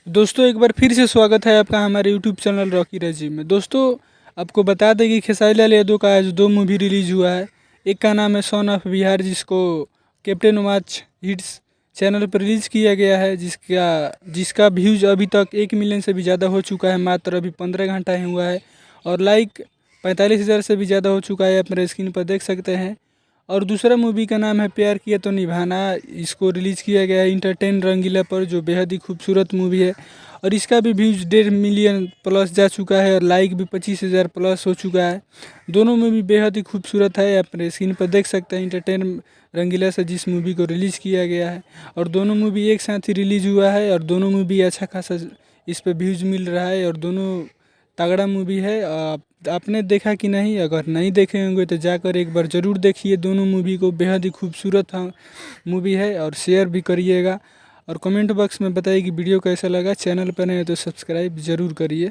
दोस्तों एक बार फिर से स्वागत है आपका हमारे यूट्यूब चैनल रॉकी रजी में। दोस्तों आपको बता दें कि खेसारी लाल यादव का आज दो मूवी रिलीज हुआ है। एक का नाम है सन ऑफ बिहार, जिसको कैप्टन वाच हिट्स चैनल पर रिलीज़ किया गया है, जिसका व्यूज़ अभी तक 1 मिलियन से भी ज़्यादा हो चुका है। मात्र अभी 15 घंटा ही हुआ है और लाइक 45,000 से भी ज़्यादा हो चुका है, आप मेरे स्क्रीन पर देख सकते हैं। और दूसरा मूवी का नाम है प्यार किया तो निभाना। इसको रिलीज़ किया गया है इंटरटेन रंगीला पर, जो बेहद ही खूबसूरत मूवी है और इसका भी व्यूज़ 1.5 मिलियन प्लस जा चुका है और लाइक भी 25,000 प्लस हो चुका है। दोनों मूवी बेहद ही खूबसूरत है, आप अपने स्क्रीन पर देख सकते हैं इंटरटेन रंगीला से जिस मूवी को रिलीज़ किया गया है। और दोनों मूवी एक साथ ही रिलीज़ हुआ है और दोनों मूवी अच्छा खासा इस पर व्यूज़ मिल रहा है और दोनों तगड़ा मूवी है। आपने देखा कि नहीं? अगर नहीं देखे होंगे तो जाकर एक बार ज़रूर देखिए दोनों मूवी को, बेहद ही खूबसूरत मूवी है। और शेयर भी करिएगा और कमेंट बॉक्स में बताइए कि वीडियो कैसा लगा। चैनल पर नए हो तो सब्सक्राइब ज़रूर करिए।